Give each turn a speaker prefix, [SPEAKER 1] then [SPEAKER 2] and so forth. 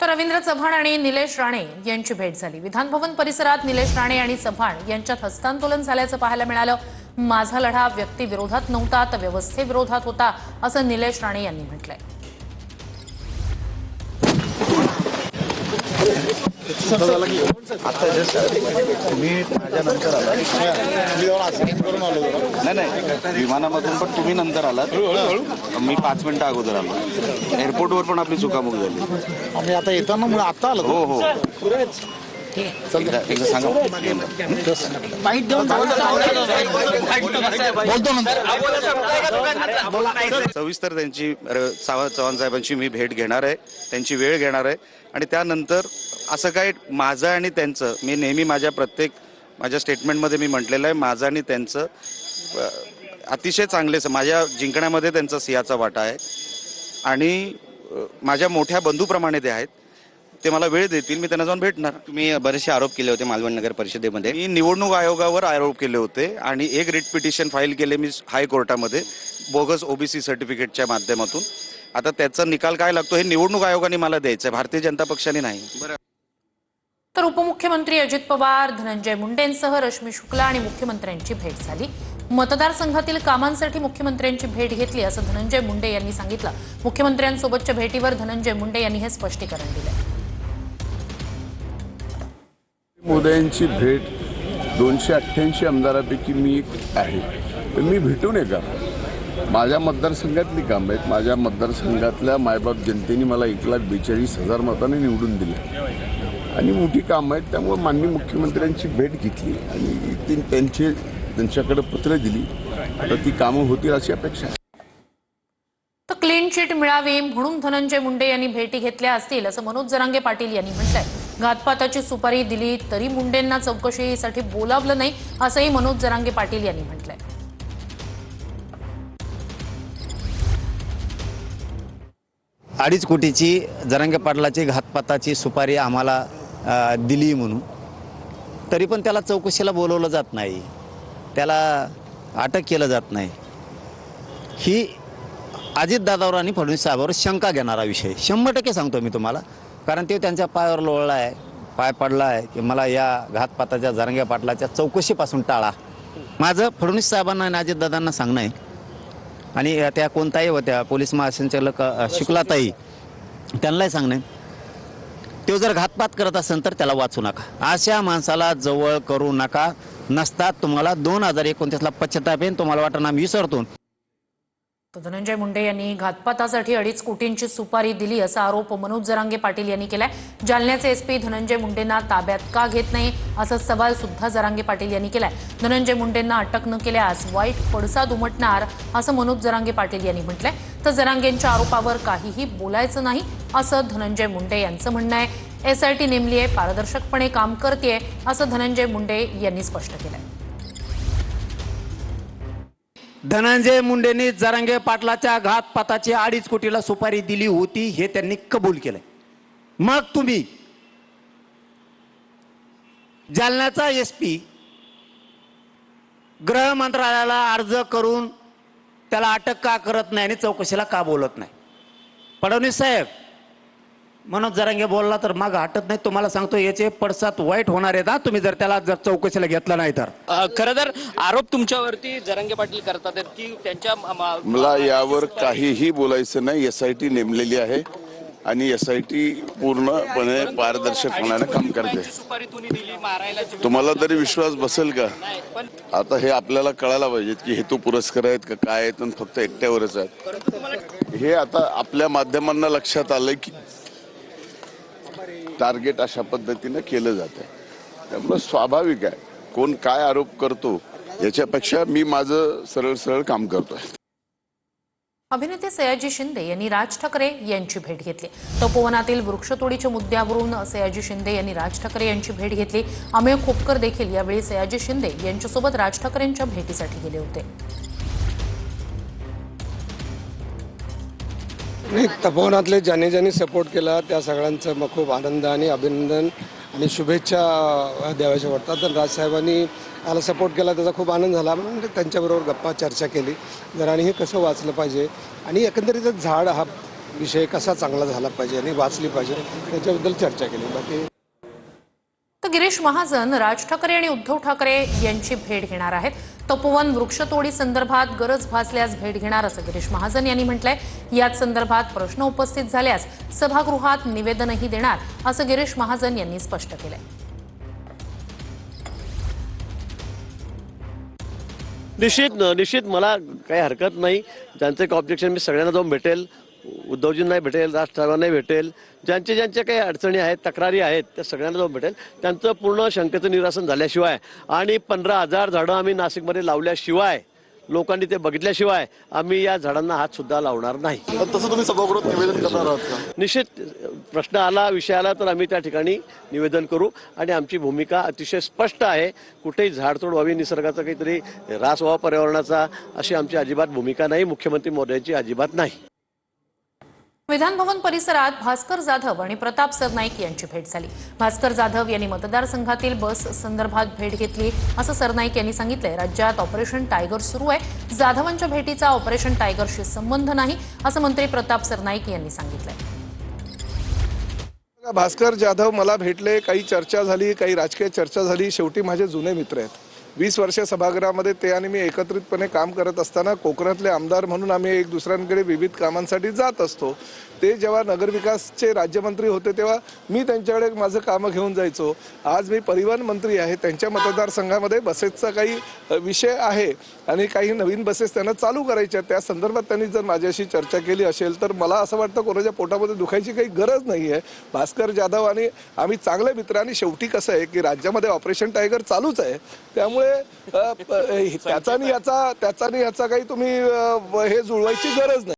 [SPEAKER 1] तर रवींद्र चव्हाण आणि निलेश राणे यांची भेट झाली। विधान भवन परिसरात निलेश राणे आणि चव्हाण यांच्यात हस्तांदोलन झाल्याचं पाहायला मिळालं। माझा लढा व्यक्तिविरोधात नव्हता तर व्यवस्थेविरोधात होता, असं निलेश राणे यांनी म्हटलंय।
[SPEAKER 2] आता मी माझ्यानंतर आला नाही विमानामधून पण तुम्ही नंतर आलात। मी 5 मिनिटं अगोदर आलो। एअरपोर्टवर पण आपली चुकामुक झाली।
[SPEAKER 3] आम्ही आता येताना मग आता आलो।
[SPEAKER 2] हो हो सांगा सविस्तर त्यांची चव्हाण साहेबांची मी भेट घेणार आहे, त्यांची वेळ घेणार आहे आणि त्यानंतर असं काय माझं आणि त्यांचं मी नेहमी माझ्या स्टेटमेंटमध्ये मी म्हटलेलं आहे, माझं आणि त्यांचं अतिशय चांगले माझ्या जिंकण्यामध्ये त्यांचा सिंहाचा वाटा आहे आणि माझ्या मोठ्या बंधूप्रमाणे ते आहेत। ते मला वेळ देतील, मी त्यांना जाऊन भेटणार।
[SPEAKER 4] तुम्ही बरेचसे आरोप केले होते मालवण नगर परिषदेमध्ये।
[SPEAKER 2] मी निवडणूक आयोगावर आरोप केले होते आणि एक रिट पिटिशन फाईल केले मी हायकोर्टामध्ये बोगस ओबीसी सर्टिफिकेटच्या माध्यमातून। आता त्याचा निकाल काय लागतो हे निवडणूक आयोगाने मला द्यायचं आहे, भारतीय जनता पक्षाने नाही।
[SPEAKER 1] तर उपमुख्यमंत्री अजित पवार, धनंजय मुंडेंसह रश्मी शुक्ला आणि मुख्यमंत्र्यांची भेट झाली। मतदारसंघातील कामांसाठी मुख्यमंत्र्यांची भेट घेतली असं धनंजय मुंडे यांनी सांगितलं। मुख्यमंत्र्यांसोबतच्या भेटीवर धनंजय मुंडे यांनी हे स्पष्टीकरण दिलं।
[SPEAKER 5] मोदयांची भेट 288 आमदारापैकी मी एक आहे, तर मी भेटू नये का? माझ्या मतदारसंघातली कामं आहेत। माझ्या मतदारसंघातल्या मायबाप जनतेने मला 1,42,000 मतांनी निवडून दिले आणि मोठी कामं आहेत, त्यामुळे माननीय मुख्यमंत्र्यांची भेट घेतली आणि त्यांच्याकडे पत्र दिली, तर ती कामं होतील अशी अपेक्षा आहे।
[SPEAKER 1] तर क्लीन चिट मिळावी म्हणून धनंजय मुंडे यांनी भेटी घेतल्या असतील असं मनोज जरांगे पाटील यांनी म्हटलंय। घातपाताची सुपारी दिली तरी मुंडेंना चौकशीसाठी बोलावलं नाही असंही मनोज जरांगे पाटील यांनी म्हटलंय।
[SPEAKER 4] 2.5 कोटीची जरांगे पाटलाची घातपाताची सुपारी आम्हाला दिली म्हणून तरी पण त्याला चौकशीला बोलवलं जात नाही, त्याला अटक केलं जात नाही। ही अजितदादावर आणि फडणवीस साहेबांवर शंका घेणारा विषय 100% सांगतो मी तुम्हाला, कारण ते त्यांच्या पायावर लोळला आहे, पाय पडला आहे की मला या घातपाताच्या जरांगे पाटलाच्या चौकशीपासून टाळा। माझं फडणवीस साहेबांना आणि अजितदादांना सांगणं आहे आणि त्या कोणताही होत्या पोलीस महासंचालक शुक्लाताई त्यांनाही सांगणं आहे, तो जर घातपात करत असेल तर त्याला वाचू नका, अशा माणसाला जवळ करू नका। नसतात तुम्हाला 2029ला पश्चाताप येईल, तुम्हाला वाटतं आम्ही विसरतो।
[SPEAKER 1] धनंजय मुंडे यांनी घातपातासाठी 2.5 कोटींची सुपारी दिली असा आरोप मनोज जरांगे पाटील यांनी केलाय। जालन्याचे एसपी धनंजय मुंडेंना ताब्यात का घेत नाही असा सवाल सुद्धा जरांगे पाटील यांनी केलाय। धनंजय मुंडेंना अटक न केल्यास वाईट पडसाद उमटणार असं मनोज जरांगे पाटील यांनी म्हटलंय। तर जरांगेंच्या आरोपावर काहीही बोलायचं नाही असं धनंजय मुंडे यांचं म्हणणं आहे। एसआयटी नेमली आहे, पारदर्शकपणे काम करतेय असं धनंजय मुंडे यांनी स्पष्ट केलंय।
[SPEAKER 4] धनंजय मुंडेंनी जरांगे पाटलाच्या घातपाताची 2.5 कोटीला सुपारी दिली होती हे त्यांनी कबूल केलंय। मग तुम्ही जालन्याचा एसपी गृह मंत्रालयाला अर्ज करून त्याला अटक का करत नाही आणि चौकशीला का बोलत नाही? फडणवीस साहेब, मनोज जरांगे बोलला तर मग हटत नाही। तुम्हाला सांगतो याचे पडसाद वाईट होणार आहेत तुम्ही जर त्याला चौकशीला घेतला नाही तर।
[SPEAKER 6] खरं तर आरोप तुमच्यावरती जरांगे पाटील करतात की त्यांच्या
[SPEAKER 5] मला यावर काहीही बोलायचं नाही। एसआयटी नेमलेली आहे आणि एसआयटी पूर्णपणे पारदर्शक होण्याचं काम करते। तुम्हाला तरी विश्वास बसेल का? आता हे आपल्याला कळायला पाहिजे की हेतू पुरस्कार आहेत का काय आहेत, फक्त एकट्यावरच आहेत हे आता आपल्या माध्यमांना लक्षात आलंय की टार्गेट अशा पद्धतीने केलं जात आहे। त्यामुळे स्वाभाविक आहे कोण काय आरोप करतो याच्यापेक्षा मी माझं सरळ सरळ काम करतोय।
[SPEAKER 1] अभिनेते सयाजी शिंदे यांनी राज ठाकरे यांची भेट घेतली। तपोवनातील वृक्षतोडीच्या मुद्द्यावरून सयाजी शिंदे यांनी राज ठाकरे यांची भेट घेतली। अमेय खोपकर देखील यावेळी सयाजी शिंदे यांच्यासोबत राज ठाकरेंच्या भेटीसाठी गेले होते।
[SPEAKER 7] तपोवनातले ज्यांनी सपोर्ट केला त्या सगळ्यांचं मग खूप आनंद आणि अभिनंदन आणि शुभेच्छा द्याव्याच्या वाटतात। तर राजसाहेबांनी याला सपोर्ट केला त्याचा खूप आनंद झाला, म्हणजे त्यांच्याबरोबर गप्पा चर्चा केली जरा आणि हे कसं वाचलं पाहिजे आणि एकंदरीतच झाड हा विषय कसा चांगला झाला पाहिजे आणि वाचली पाहिजे त्याच्याबद्दल चर्चा केली. बाकी
[SPEAKER 1] तर गिरीश महाजन राज ठाकरे आणि उद्धव ठाकरे यांची भेट घेणार आहेत. तपोवन वृक्षतोडी संदर्भात गरज भासल्यास भेट घेणार असं गिरीश महाजन यांनी म्हटलंय. याच संदर्भात प्रश्न उपस्थित झाल्यास सभागृहात निवेदनही देणार असं गिरीश महाजन यांनी स्पष्ट केलंय.
[SPEAKER 8] निश्चित मला काही हरकत नाही. ज्यांचं एक ऑब्जेक्शन मी सगळ्यांना जाऊन भेटेल, उद्धवजींनाही भेटेल, राज ठाकरेंनाही भेटेल. ज्यांच्या काही अडचणी आहेत, तक्रारी आहेत त्या सगळ्यांना जाऊन भेटेल. त्यांचं पूर्ण शंकेचं निरसन झाल्याशिवाय आणि 15,000 झाडं आम्ही नाशिकमध्ये लावल्याशिवाय, लोकांनी ते बघितल्याशिवाय आम्ही या झाडांना हात सुद्धा लावणार नाही.
[SPEAKER 3] तसं तुम्ही सभागृहात निवेदन करणार आहात का?
[SPEAKER 8] निश्चित प्रश्न आला, विषय आला तर आम्ही त्या ठिकाणी निवेदन करू आणि आमची भूमिका अतिशय स्पष्ट आहे. कुठेही झाडतोड व्हावी, निसर्गाचा काहीतरी ऱ्हास व्हावा पर्यावरणाचा, अशी आमची अजिबात भूमिका नाही. मुख्यमंत्री महोदयांची अजिबात नाही.
[SPEAKER 1] विधान भवन परिसरात भास्कर जाधव आणि प्रताप सरनाईक यांची भेट झाली. भास्कर जाधव यांनी मतदारसंघातील बस संदर्भात भेट घेतली असं सरनाईक यांनी सांगितलंय. राज्यात ऑपरेशन टायगर सुरू आहे. जाधवांच्या भेटीचा ऑपरेशन टायगरशी संबंध नाही असं मंत्री प्रताप सरनाईक यांनी सांगितलंय.
[SPEAKER 9] भास्कर जाधव मला भेटले, काही चर्चा झाली, काही राजकीय चर्चा झाली. शेवटी माझे जुने मित्र आहेत. 20 वर्ष सभागृहामध्ये ते आणि मी एकत्रितपणे काम करत असताना कोकणातले आमदार म्हणून आम्ही एक दुसऱ्यांकडे विविध कामांसाठी जात असतो. ते जेव्हा नगरविकासचे राज्यमंत्री होते तेव्हा मी त्यांच्याकडे माझं कामं घेऊन जायचो. आज मी परिवहन मंत्री आहे. त्यांच्या मतदारसंघामध्ये बसेसचा काही विषय आहे आणि काही नवीन बसेस त्यांना चालू करायच्या. त्या संदर्भात त्यांनी जर माझ्याशी चर्चा केली असेल तर मला असं वाटतं कोणाच्या पोटामध्ये दुखायची काही गरज नाही आहे. भास्कर जाधव आणि आम्ही चांगले मित्र. आणि शेवटी कसं आहे की राज्यामध्ये ऑपरेशन टायगर चालूच आहे. त्यामुळे त्याचा आणि याचा काही तुम्ही हे जुळवायची गरज नाही.